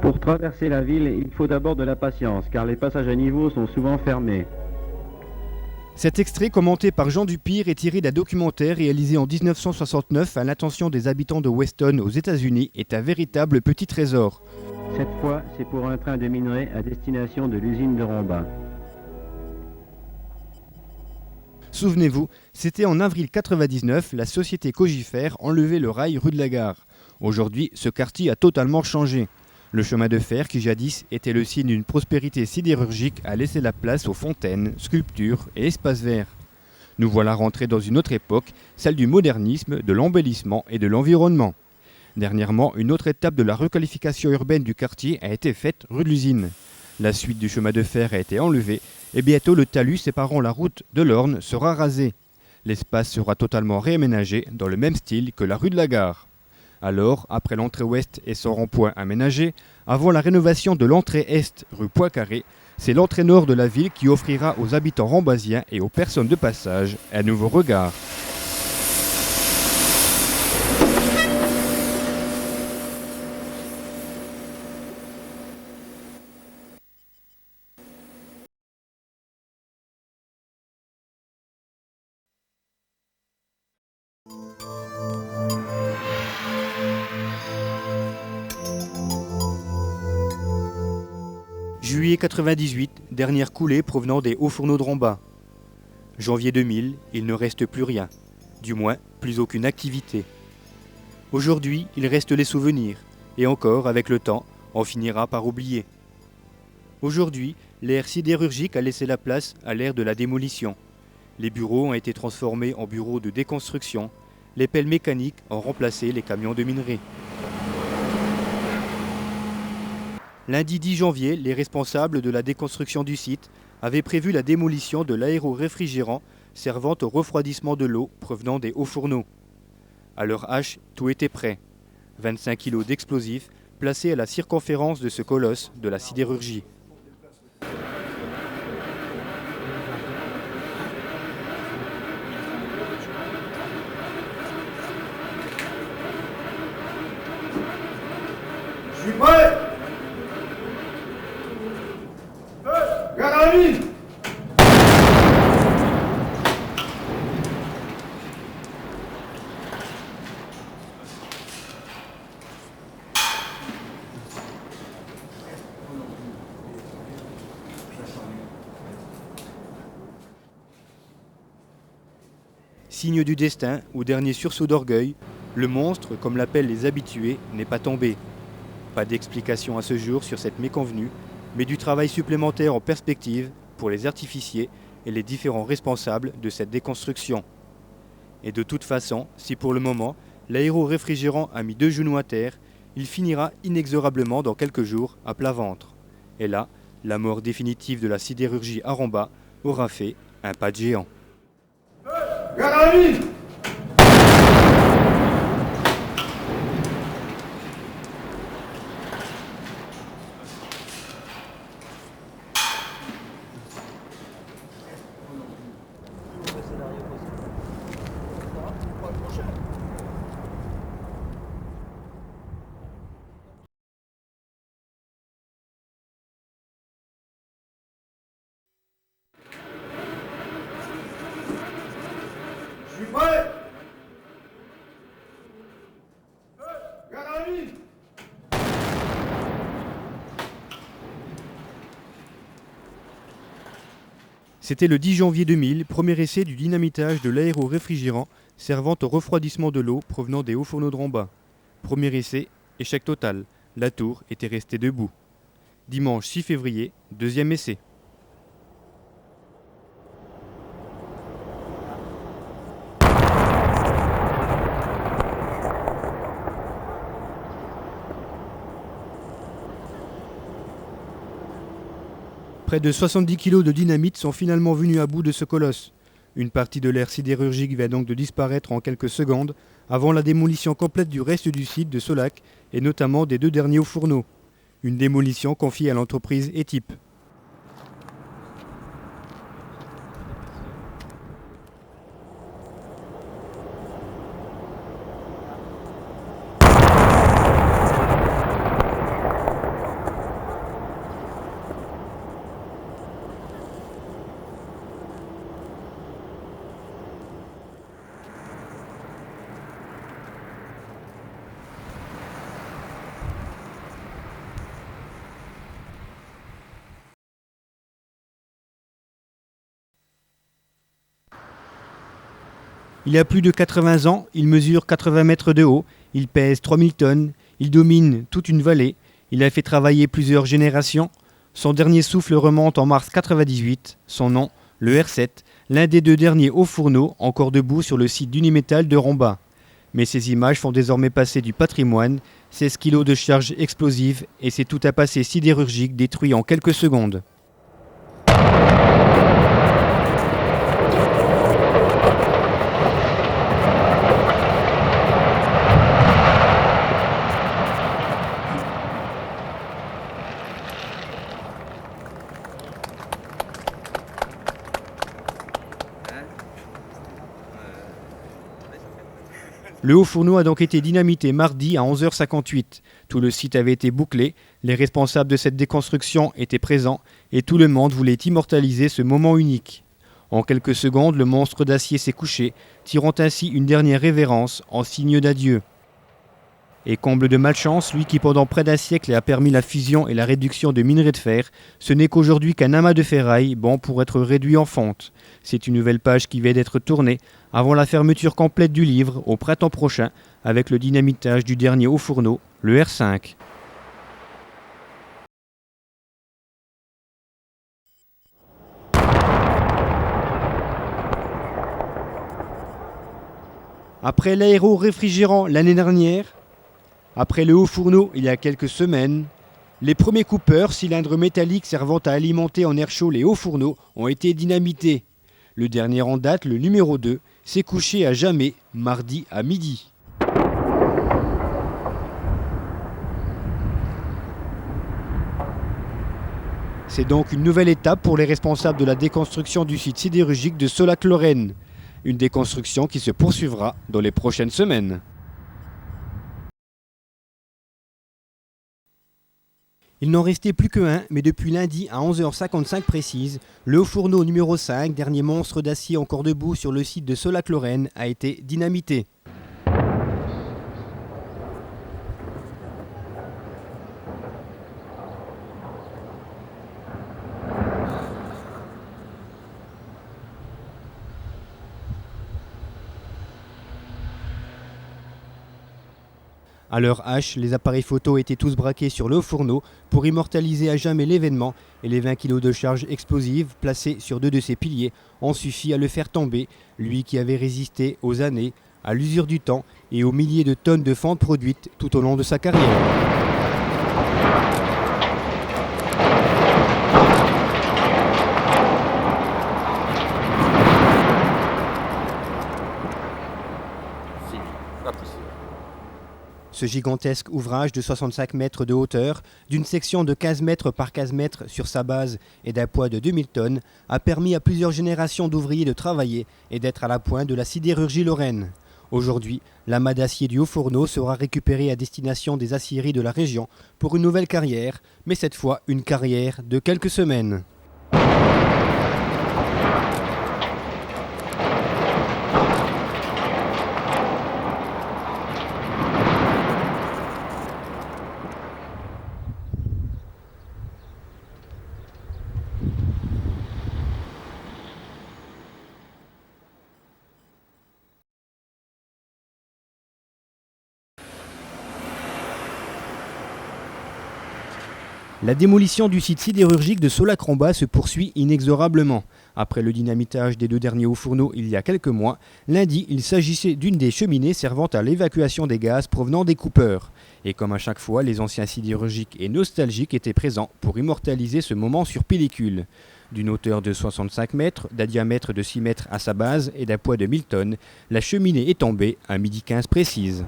Pour traverser la ville, il faut d'abord de la patience, car les passages à niveau sont souvent fermés. Cet extrait commenté par Jean Dupire est tiré d'un documentaire réalisé en 1969 à l'intention des habitants de Weston aux États-Unis est un véritable petit trésor. Cette fois, c'est pour un train de minerai à destination de l'usine de Romba. Souvenez-vous, c'était en avril 1999, la société Cogifère enlevait le rail rue de la Gare. Aujourd'hui, ce quartier a totalement changé. Le chemin de fer, qui jadis était le signe d'une prospérité sidérurgique, a laissé la place aux fontaines, sculptures et espaces verts. Nous voilà rentrés dans une autre époque, celle du modernisme, de l'embellissement et de l'environnement. Dernièrement, une autre étape de la requalification urbaine du quartier a été faite rue de l'Usine. La suite du chemin de fer a été enlevée et bientôt le talus séparant la route de l'Orne sera rasé. L'espace sera totalement réaménagé dans le même style que la rue de la Gare. Alors, après l'entrée ouest et son rond-point aménagé, avant la rénovation de l'entrée est rue Poincaré, c'est l'entrée nord de la ville qui offrira aux habitants rambasiens et aux personnes de passage un nouveau regard. Juillet 98, dernière coulée provenant des hauts fourneaux de Romba. Janvier 2000, il ne reste plus rien. Du moins, plus aucune activité. Aujourd'hui, il reste les souvenirs. Et encore, avec le temps, on finira par oublier. Aujourd'hui, l'ère sidérurgique a laissé la place à l'ère de la démolition. Les bureaux ont été transformés en bureaux de déconstruction. Les pelles mécaniques ont remplacé les camions de minerai. Lundi 10 janvier, les responsables de la déconstruction du site avaient prévu la démolition de l'aéro-réfrigérant servant au refroidissement de l'eau provenant des hauts fourneaux. À leur hache, tout était prêt. 25 kg d'explosifs placés à la circonférence de ce colosse de la sidérurgie. Je suis prêt. Garde à la ligne. Signe du destin ou dernier sursaut d'orgueil, le monstre, comme l'appellent les habitués, n'est pas tombé. Pas d'explication à ce jour sur cette méconvenue, mais du travail supplémentaire en perspective pour les artificiers et les différents responsables de cette déconstruction. Et de toute façon, si pour le moment, l'aéro-réfrigérant a mis 2 genoux à terre, il finira inexorablement dans quelques jours à plat ventre. Et là, la mort définitive de la sidérurgie à Romba aura fait un pas de géant. Garde à la ligne. Je suis prêt. Garde à la ligne. C'était le 10 janvier 2000, premier essai du dynamitage de l'aéro-réfrigérant servant au refroidissement de l'eau provenant des hauts fourneaux de Romba. Premier essai, échec total. La tour était restée debout. Dimanche 6 février, deuxième essai. Près de 70 kg de dynamite sont finalement venus à bout de ce colosse. Une partie de l'aire sidérurgique va donc de disparaître en quelques secondes avant la démolition complète du reste du site de Solac et notamment des 2 derniers hauts fourneaux. Une démolition confiée à l'entreprise Etyp. Il a plus de 80 ans, il mesure 80 mètres de haut, il pèse 3000 tonnes, il domine toute une vallée, il a fait travailler plusieurs générations. Son dernier souffle remonte en mars 98, son nom, le R7, l'un des 2 derniers hauts fourneaux encore debout sur le site d'Unimétal de Romba. Mais ces images font désormais passer du patrimoine, 16 kilos de charge explosive et c'est tout un passé sidérurgique détruit en quelques secondes. Le haut fourneau a donc été dynamité mardi à 11h58. Tout le site avait été bouclé, les responsables de cette déconstruction étaient présents et tout le monde voulait immortaliser ce moment unique. En quelques secondes, le monstre d'acier s'est couché, tirant ainsi une dernière révérence en signe d'adieu. Et comble de malchance, lui qui pendant près d'un siècle a permis la fusion et la réduction de minerais de fer, ce n'est qu'aujourd'hui qu'un amas de ferraille, bon pour être réduit en fonte. C'est une nouvelle page qui vient d'être tournée avant la fermeture complète du livre au printemps prochain avec le dynamitage du dernier haut fourneau, le R5. Après l'aéro-réfrigérant l'année dernière, après le haut fourneau il y a quelques semaines, les premiers coupeurs, cylindres métalliques servant à alimenter en air chaud les hauts fourneaux, ont été dynamités. Le dernier en date, le numéro 2, s'est couché à jamais, mardi à midi. C'est donc une nouvelle étape pour les responsables de la déconstruction du site sidérurgique de Sollac-Lorraine. Une déconstruction qui se poursuivra dans les prochaines semaines. Il n'en restait plus qu'un, mais depuis lundi à 11h55 précise, le haut fourneau numéro 5, dernier monstre d'acier encore debout sur le site de Sollac-Lorraine, a été dynamité. À l'heure H, les appareils photo étaient tous braqués sur le haut fourneau pour immortaliser à jamais l'événement et les 20 kg de charge explosive placés sur 2 de ses piliers ont suffi à le faire tomber, lui qui avait résisté aux années, à l'usure du temps et aux milliers de tonnes de fentes produites tout au long de sa carrière. Ce gigantesque ouvrage de 65 mètres de hauteur, d'une section de 15 mètres par 15 mètres sur sa base et d'un poids de 2000 tonnes, a permis à plusieurs générations d'ouvriers de travailler et d'être à la pointe de la sidérurgie lorraine. Aujourd'hui, l'amas d'acier du haut fourneau sera récupéré à destination des aciéries de la région pour une nouvelle carrière, mais cette fois une carrière de quelques semaines. La démolition du site sidérurgique de Sollac-Romba se poursuit inexorablement. Après le dynamitage des 2 derniers hauts fourneaux il y a quelques mois, lundi, il s'agissait d'une des cheminées servant à l'évacuation des gaz provenant des coupeurs. Et comme à chaque fois, les anciens sidérurgiques et nostalgiques étaient présents pour immortaliser ce moment sur pellicule. D'une hauteur de 65 mètres, d'un diamètre de 6 mètres à sa base et d'un poids de 1000 tonnes, la cheminée est tombée à 12h15 précise.